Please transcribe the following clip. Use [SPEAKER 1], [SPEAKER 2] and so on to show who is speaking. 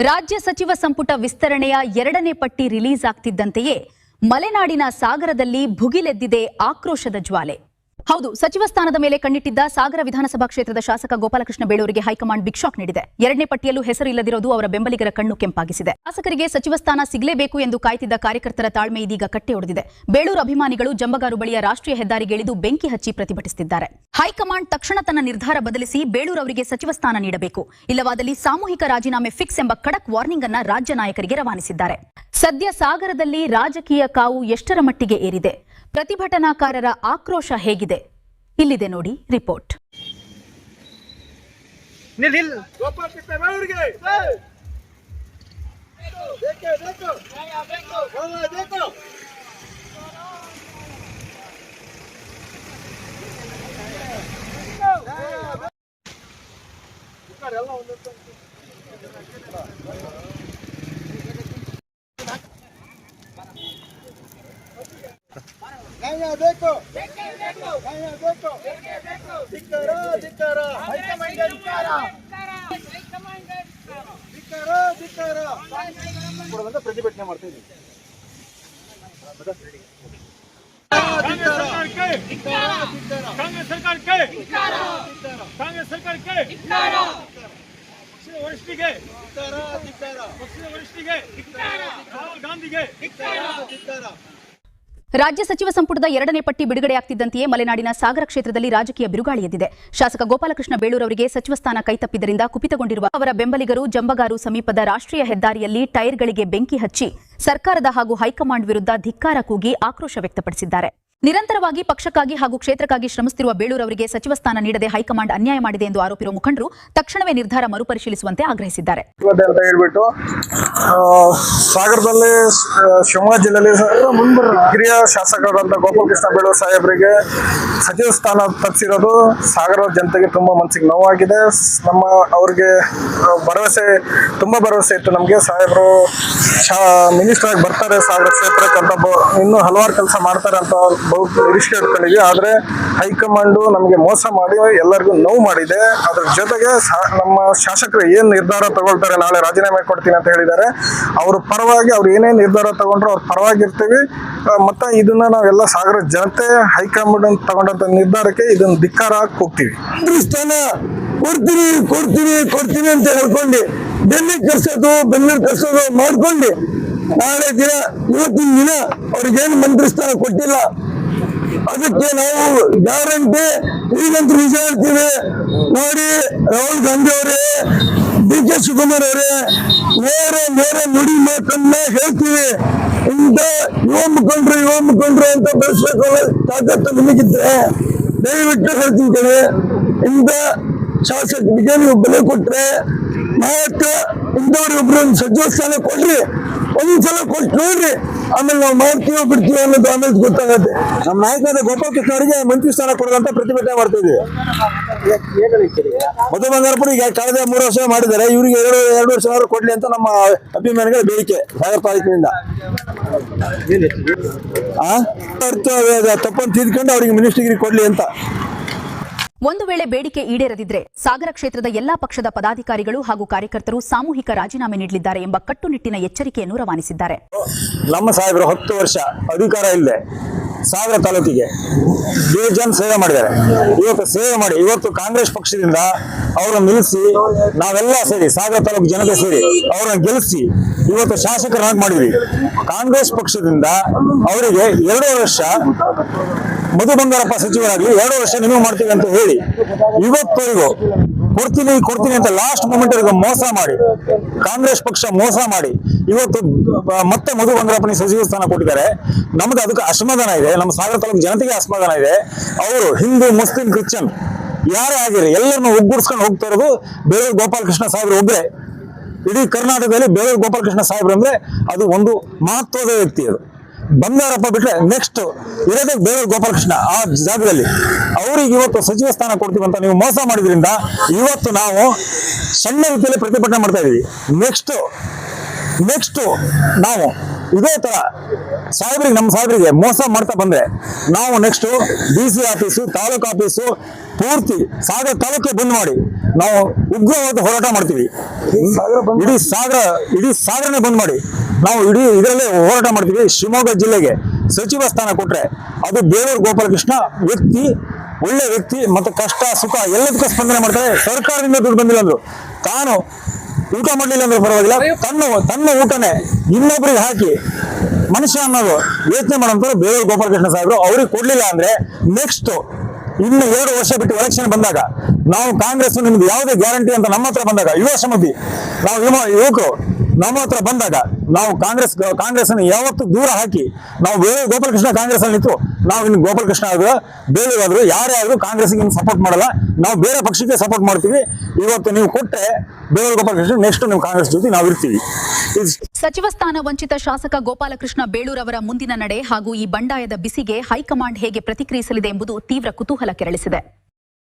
[SPEAKER 1] ರಾಜ್ಯ ಸಚಿವ ಸಂಪುಟ ವಿಸ್ತರಣೆಯ 2ನೇ ಪಟ್ಟಿ ರಿಲೀಸ್ ಆಗ್ತಿದ್ದಂತೆಯೇ ಮಲೆನಾಡಿನ ಸಾಗರದಲ್ಲಿ ಭುಗಿಲೆದ್ದಿದೆ ಆಕ್ರೋಶದ ಜ್ವಾಲೆ. ಹೌದು, ಸಚಿವ ಸ್ಥಾನದ ಮೇಲೆ ಕಣ್ಣಿಟ್ಟಿದ್ದ ಸಾಗರ ವಿಧಾನಸಭಾ ಕ್ಷೇತ್ರದ ಶಾಸಕ ಗೋಪಾಲಕೃಷ್ಣ ಬೇಳೂರಿಗೆ ಹೈಕಮಾಂಡ್ ಬಿಗ್ ಶಾಕ್ ನೀಡಿದೆ. 2ನೇ ಪಟ್ಟಿಯಲ್ಲೂ ಹೆಸರು ಇಲ್ಲದಿರೋದು ಅವರ ಬೆಂಬಲಿಗರ ಕಣ್ಣು ಕೆಂಪಾಗಿಸಿದೆ. ಶಾಸಕರಿಗೆ ಸಚಿವ ಸ್ಥಾನ ಸಿಗಲೇಬೇಕು ಎಂದು ಕಾಯ್ತಿದ್ದ ಕಾರ್ಯಕರ್ತರ ತಾಳ್ಮೆ ಇದೀಗ ಕಟ್ಟೆ ಒಡೆದಿದೆ. ಬೇಳೂರು ಅಭಿಮಾನಿಗಳು ಜಂಬಗಾರು ಬಳಿಯ ರಾಷ್ಟ್ರೀಯ ಹೆದ್ದಾರಿಗಿಳಿದು ಬೆಂಕಿ ಹಚ್ಚಿ ಪ್ರತಿಭಟಿಸುತ್ತಿದ್ದಾರೆ. ಹೈಕಮಾಂಡ್ ತಕ್ಷಣ ತನ್ನ ನಿರ್ಧಾರ ಬದಲಿಸಿ ಬೇಳೂರು ಅವರಿಗೆ ಸಚಿವ ಸ್ಥಾನ ನೀಡಬೇಕು, ಇಲ್ಲವಾದಲ್ಲಿ ಸಾಮೂಹಿಕ ರಾಜೀನಾಮೆ ಫಿಕ್ಸ್ ಎಂಬ ಖಡಕ್ ವಾರ್ನಿಂಗ್ ಅನ್ನ ರಾಜ್ಯ ನಾಯಕರಿಗೆ ರವಾನಿಸಿದ್ದಾರೆ. ಸದ್ಯ ಸಾಗರದಲ್ಲಿ ರಾಜಕೀಯ ಕಾವು ಎಷ್ಟರ ಮಟ್ಟಿಗೆ ಏರಿದೆ, ಪ್ರತಿಭಟನಾಕಾರರ ಆಕ್ರೋಶ ಹೇಗಿದೆ, ಇಲ್ಲಿದೆ ನೋಡಿ ರಿಪೋರ್ಟ್.
[SPEAKER 2] देखो देखो धिक्कार धिक्कार ಹೈಕಮಾಂಡ್ ಧಿಕ್ಕಾರ ಧಿಕ್ಕಾರ ಧಿಕ್ಕಾರ ಕೊಡುವಂತ ಪ್ರತಿಭಟನೆ ಮಾಡ್ತಾ ಇದ್ದೀವಿ. कांग्रेस सरकार के कांग्रेस सरकार के वरिष्ठ के वरिष्ठ के राहुल गांधी के
[SPEAKER 1] ರಾಜ್ಯ ಸಚಿವ ಸಂಪುಟದ 2ನೇ ಪಟ್ಟಿ ಬಿಡುಗಡೆಯಾಗ್ತಿದ್ದಂತೆಯೇ ಮಲೆನಾಡಿನ ಸಾಗರ ಕ್ಷೇತ್ರದಲ್ಲಿ ರಾಜಕೀಯ ಬಿರುಗಾಳಿ ಎದ್ದಿದೆ. ಶಾಸಕ ಗೋಪಾಲಕೃಷ್ಣ ಬೇಳೂರು ಅವರಿಗೆ ಸಚಿವ ಸ್ಥಾನ ಕೈತಪ್ಪಿದ್ದರಿಂದ ಕುಪಿತಗೊಂಡಿರುವ ಅವರ ಬೆಂಬಲಿಗರು ಜಂಬಗಾರು ಸಮೀಪದ ರಾಷ್ಟ್ರೀಯ ಹೆದ್ದಾರಿಯಲ್ಲಿ ಟೈರ್ಗಳಿಗೆ ಬೆಂಕಿ ಹಚ್ಚಿ ಸರ್ಕಾರದ ಹಾಗೂ ಹೈಕಮಾಂಡ್ ವಿರುದ್ಧ ಧಿಕ್ಕಾರ ಕೂಗಿ ಆಕ್ರೋಶ ವ್ಯಕ್ತಪಡಿಸಿದ್ದಾರೆ. ನಿರಂತರವಾಗಿ ಪಕ್ಷಕ್ಕಾಗಿ ಹಾಗೂ ಕ್ಷೇತ್ರಕ್ಕಾಗಿ ಶ್ರಮಿಸುತ್ತಿರುವ ಬೇಳೂರು ಅವರಿಗೆ ಸಚಿವ ಸ್ಥಾನ ನೀಡದೆ ಹೈಕಮಾಂಡ್ ಅನ್ಯಾಯ ಮಾಡಿದೆ ಎಂದು ಆರೋಪಿರುವ ಮುಖಂಡರು ತಕ್ಷಣವೇ ನಿರ್ಧಾರ ಮರುಪರಿಶೀಲಿಸುವಂತೆ ಆಗ್ರಹಿಸಿದ್ದಾರೆ.
[SPEAKER 3] ಸಾಗರದಲ್ಲಿ ಶಿವಮೊಗ್ಗ ಜಿಲ್ಲೆಯಲ್ಲಿ ಹಿರಿಯ ಶಾಸಕರಾದಂಥ ಗೋಪಾಲಕೃಷ್ಣ ಬೇಳೂರು ಸಾಹೇಬರಿಗೆ ಸಚಿವ ಸ್ಥಾನ ತಪ್ಪಿಸಿರೋದು ಸಾಗರದ ಜನತೆಗೆ ತುಂಬಾ ಮನಸ್ಸಿಗೆ ನೋವಾಗಿದೆ. ಅವ್ರಿಗೆ ಭರವಸೆ ಇತ್ತು ನಮಗೆ, ಸಾಹೇಬರು ಮಿನಿಸ್ಟರ್ ಆಗಿ ಬರ್ತಾರೆ ಸಾಗರ ಕ್ಷೇತ್ರಕ್ಕೆ ಅಂತ, ಇನ್ನೂ ಹಲವಾರು ಕೆಲಸ ಮಾಡ್ತಾರೆ ಅಂತ ನಿರೀಕ್ಷೆ ಇಟ್ಕೊಂಡಿದ್ವಿ. ಆದ್ರೆ ಹೈಕಮಾಂಡ್ ನಮಗೆ ಮೋಸ ಮಾಡಿ ಎಲ್ಲರಿಗೂ ನೋವು ಮಾಡಿದೆ. ಅದ್ರ ಜೊತೆಗೆ ನಮ್ಮ ಶಾಸಕರು ಏನ್ ನಿರ್ಧಾರ ತಗೊಳ್ತಾರೆ, ನಾಳೆ ರಾಜೀನಾಮೆ ಕೊಡ್ತೀನಿ ಅಂತ ಹೇಳಿದ್ದಾರೆ, ಅವ್ರ ಪರವಾಗಿ ಅವ್ರು ಏನೇ ನಿರ್ಧಾರ ತಗೊಂಡ್ರು ಅವ್ರ ಪರವಾಗಿರ್ತೀವಿ. ಮತ್ತೆ ಇದನ್ನ ನಾವೆಲ್ಲ ಸಾಗರ ಜನತೆ ಹೈಕಮಾಂಡ್ ತಗೊಂಡಂತ ನಿರ್ಧಾರಕ್ಕೆ ಇದನ್ನ ಧಿಕ್ಕಾರ ಹೋಗ್ತೀವಿ.
[SPEAKER 4] ಸ್ಥಾನ ಕೊಡ್ತೀನಿ ಅಂತ ಹೇಳ್ಕೊಂಡು ಬೆಂಗಳೂರು ಕರ್ಸೋದು ಮಾಡ್ಕೊಂಡು ನಾಳೆ ದಿನ ಇವತ್ತಿನ ದಿನ ಅವ್ರಿಗೇನು ಮಂತ್ರಿ ಸ್ಥಾನ ಕೊಟ್ಟಿಲ್ಲ. ಅದಕ್ಕೆ ನಾವು ಗ್ಯಾರಂಟಿ ಈಗಂತೂ ನಿಜ ಹೇಳ್ತೀವಿ ನೋಡಿ. ರಾಹುಲ್ ಗಾಂಧಿ ಅವರೇ, DK ಶಿವಕುಮಾರ್ ಅವರೇ, ನೇರ ನುಡಿ ಮಾತನ್ನ ಹೇಳ್ತೀವಿ. ಇಂಥ ಯುವ ಮುಖಂಡ್ರು ಅಂತ ಬೆಳೆಸ್ಬೇಕು ತಾಕತ್ತು ನಿಮಗಿದ್ರೆ ದಯವಿಟ್ಟು ಹೇಳ್ತೀನಿ ಕಡೆ, ಇಂಥ ಶಾಸಕರಿಗೆ ನೀವು ಬೆಲೆ ಕೊಟ್ರೆ ಮಾತ್ರ ಇಂಥವ್ರಿಗೊಬ್ರು ಒಂದು ಸಚಿವ ಸ್ಥಾನ ಕೊಡ್ರಿ, ಒಂದ್ಸಲ ಕೊಟ್ಟು ನೋಡ್ರಿ, ಆಮೇಲೆ ನಾವು ಮಾಡ್ತೀವೋ ಬಿಡ್ತೀವೋ ಅನ್ನೋದು ಆಮೇಲೆ ಗೊತ್ತಾಗತ್ತೆ.
[SPEAKER 3] ನಮ್ಮ ನಾಯಕರಾದ ಗೋಪಾಲಕೃಷ್ಣ ಅವರಿಗೆ ಮಂತ್ರಿ ಸ್ಥಾನ ಕೊಡುವಂತ ಪ್ರತಿಭಟನೆ ಮಾಡ್ತಾ ಇದ್ದೀವಿ. ಮಧು ಬಂಗಾರಪುರ ಈಗ ಕಳೆದ 3 ವರ್ಷ ಮಾಡಿದ್ದಾರೆ, ಇವರಿಗೆ 2 ವರ್ಷ ಕೊಡ್ಲಿ ಅಂತ ನಮ್ಮ ಅಭಿಮಾನಿಗಳ ಬೇಡಿಕೆ ಸಾಗರ ತಾಲೂಕಿನಿಂದ. ತಪ್ಪನ್ನು ತಿದ್ಕೊಂಡು ಅವರಿಗೆ ಮಿನಿಸ್ಟ್ರಿಗೆ ಕೊಡ್ಲಿ ಅಂತ.
[SPEAKER 1] ಒಂದು ವೇಳೆ ಬೇಡಿಕೆ ಈಡೇರದಿದ್ರೆ ಸಾಗರ ಕ್ಷೇತ್ರದ ಎಲ್ಲಾ ಪಕ್ಷದ ಪದಾಧಿಕಾರಿಗಳು ಹಾಗೂ ಕಾರ್ಯಕರ್ತರು ಸಾಮೂಹಿಕ ರಾಜೀನಾಮೆ ನೀಡಲಿದ್ದಾರೆ ಎಂಬ ಕಟ್ಟುನಿಟ್ಟಿನ ಎಚ್ಚರಿಕೆಯನ್ನು ರವಾನಿಸಿದ್ದಾರೆ.
[SPEAKER 3] ನಮ್ಮ ಸಾಹೇಬರು 10 ವರ್ಷ ಅಧಿಕಾರ ಇಲ್ಲದೆ ಸಾಗರ ತಾಲೂಕಿಗೆ ಬೇಜಾನ್ ಸೇವೆ ಮಾಡಿದ್ದಾರೆ. ಇವತ್ತು ಕಾಂಗ್ರೆಸ್ ಪಕ್ಷದಿಂದ ಅವರನ್ನು ನಿಲ್ಲಿಸಿ ನಾವೆಲ್ಲ ಸೇರಿ ಸಾಗರ ತಾಲೂಕು ಜನತೆ ಸೇರಿ ಅವರನ್ನು ಗೆಲ್ಲಿಸಿ ಇವತ್ತು ಶಾಸಕರನ್ನಾಗಿ ಮಾಡಿದ್ವಿ. ಕಾಂಗ್ರೆಸ್ ಪಕ್ಷದಿಂದ ಅವರಿಗೆ 2 ವರ್ಷ ಮಧು ಬಂಗಾರಪ್ಪ ಸಚಿವರಾಗಿ 2 ವರ್ಷ ನಿಮಗೆ ಮಾಡ್ತೀವಿ ಅಂತ ಹೇಳಿ ಇವತ್ತವರೆಗೂ ಕೊಡ್ತೀನಿ ಅಂತ ಲಾಸ್ಟ್ ಮೂಮೆಂಟ್ ಮೋಸ ಮಾಡಿ, ಕಾಂಗ್ರೆಸ್ ಪಕ್ಷ ಮೋಸ ಮಾಡಿ ಇವತ್ತು ಮತ್ತೆ ಮಧು ಬಂಗಾರಪ್ಪನಿಗೆ ಸಚಿವ ಸ್ಥಾನ ಕೊಟ್ಟಿದ್ದಾರೆ. ನಮ್ದು ಅದಕ್ಕೆ ಅಸಮಾಧಾನ ಇದೆ, ನಮ್ಮ ಸಾಗರ ತಾಲೂಕು ಜನತೆಗೆ ಅಸಮಾಧಾನ ಇದೆ. ಅವರು ಹಿಂದೂ ಮುಸ್ಲಿಂ ಕ್ರಿಶ್ಚಿಯನ್ ಯಾರೇ ಆಗಿರಿ ಎಲ್ಲರನ್ನು ಒಗ್ಗೂಡಿಸ್ಕೊಂಡು ಹೋಗ್ತಾ ಇರೋದು ಬೇಳೂರು ಗೋಪಾಲಕೃಷ್ಣ ಸಾಹೇಬ್ರು ಒಬ್ಬರೇ. ಇಡೀ ಕರ್ನಾಟಕದಲ್ಲಿ ಬೇಳೂರು ಗೋಪಾಲಕೃಷ್ಣ ಸಾಹೇಬ್ರು ಅಂದ್ರೆ ಅದು ಒಂದು ಮಹತ್ವದ ವ್ಯಕ್ತಿ. ಅದು ಬಂಗಾರಪ್ಪ ಬಿಟ್ರೆ ನೆಕ್ಸ್ಟ್ ಇರೋದೇ ಬೇಳೂರು ಗೋಪಾಲಕೃಷ್ಣ. ಆ ಜಾಗದಲ್ಲಿ ಅವ್ರಿಗೆ ಇವತ್ತು ಸಚಿವ ಸ್ಥಾನ ಕೊಡ್ತೀವಿ ಅಂತ ನೀವು ಮೋಸ ಮಾಡಿದ್ರಿಂದ ಇವತ್ತು ನಾವು ಸಣ್ಣ ರೀತಿಯಲ್ಲಿ ಪ್ರತಿಭಟನೆ ಮಾಡ್ತಾ ಇದೀವಿ. ನೆಕ್ಸ್ಟ್ ನಾವು ಇದೇ ತರ ನಮ್ಮ ಸಾಹೇಬರಿಗೆ ಮೋಸ ಮಾಡ್ತಾ ಬಂದ್ರೆ ನಾವು next DC office, taluk office ಪೂರ್ತಿ ಸಾಗರ ತಾಲೂಕೆ ಬಂದ್ ಮಾಡಿ ನಾವು ಉಗ್ರವಾದ ಹೋರಾಟ ಮಾಡ್ತೀವಿ. ಇಡೀ ಸಾಗರನೇ ಬಂದ್ ಮಾಡಿ ನಾವು ಇದರಲ್ಲೇ ಹೋರಾಟ ಮಾಡ್ತೀವಿ. ಶಿವಮೊಗ್ಗ ಜಿಲ್ಲೆಗೆ ಸಚಿವ ಸ್ಥಾನ ಕೊಟ್ರೆ ಅದು ಬೇಲೂರು ಗೋಪಾಲಕೃಷ್ಣ ಒಳ್ಳೆ ವ್ಯಕ್ತಿ, ಮತ್ತೆ ಕಷ್ಟ ಸುಖ ಎಲ್ಲದಕ್ಕೂ ಸ್ಪಂದನೆ ಮಾಡ್ತಾರೆ. ಸರ್ಕಾರದಿಂದ ದುಡ್ಡು ಬಂದಿಲ್ಲ ಅಂದ್ರು, ತಾನು ಊಟ ಮಾಡ್ಲಿಲ್ಲ ಅಂದ್ರೆ ಪರವಾಗಿಲ್ಲ, ತನ್ನ ಊಟನೇ ಇನ್ನೊಬ್ರಿಗೆ ಹಾಕಿ ಮನುಷ್ಯ ಅನ್ನೋದು ಯೋಚನೆ ಮಾಡೋಂಥವ್ರು ಬೇಲೂರು ಗೋಪಾಲಕೃಷ್ಣ ಸಾಹೇಬರು. ಅವ್ರಿಗೆ ಕೊಡ್ಲಿಲ್ಲ ಅಂದ್ರೆ ನೆಕ್ಸ್ಟ್ ಇನ್ನು 2 ವರ್ಷ ಬಿಟ್ಟು ಎಲೆಕ್ಷನ್ ಬಂದಾಗ ನಾವು ಕಾಂಗ್ರೆಸ್ ನಿಮ್ಗೆ ಯಾವುದೇ ಗ್ಯಾರಂಟಿ ಅಂತ ನಮ್ಮ ಹತ್ರ ಬಂದಾಗ, ಯುವ ಸಮಿತಿ ನಾವು ಯುವಕರು ನಮ್ಮ ಹತ್ರ ಬಂದಾಗ ನಾವು ಕಾಂಗ್ರೆಸ್ ಅನ್ನು ಯಾವತ್ತೂ ದೂರ ಹಾಕಿ ನಾವು ಬೇಲೂರು ಗೋಪಾಲಕೃಷ್ಣ ಕಾಂಗ್ರೆಸ್ ಅಲ್ಲಿ ನಿಂತು ನಾವು ಇನ್ನು ಗೋಪಾಲಕೃಷ್ಣ ಆದ್ರು ಬೇಲೂರು ಆದ್ರು ಯಾರೇ ಆದ್ರೂ ಕಾಂಗ್ರೆಸ್ಗೆ ಸಪೋರ್ಟ್ ಮಾಡಲ್ಲ, ನಾವು ಬೇರೆ ಪಕ್ಷಕ್ಕೆ ಸಪೋರ್ಟ್ ಮಾಡ್ತೀವಿ. ಇವತ್ತು ನೀವು ಕೊಟ್ಟರೆ ಬೇಲೂರು ಗೋಪಾಲಕೃಷ್ಣ ನೆಕ್ಸ್ಟ್ ನೀವು ಕಾಂಗ್ರೆಸ್ ಜೊತೆ ನಾವು ಇರ್ತೀವಿ.
[SPEAKER 1] ಸಚಿವ ಸ್ಥಾನ ವಂಚಿತ ಶಾಸಕ ಗೋಪಾಲಕೃಷ್ಣ ಬೇಳೂರವರ ಮುಂದಿನ ನಡೆ ಹಾಗೂ ಈ ಬಂಡಾಯದ ಬಿಸಿಗೆ ಹೈಕಮಾಂಡ್ ಹೇಗೆ ಪ್ರತಿಕ್ರಿಯಿಸಲಿದೆ ಎಂಬುದು ತೀವ್ರ ಕುತೂಹಲ ಕೆರಳಿಸಿದೆ.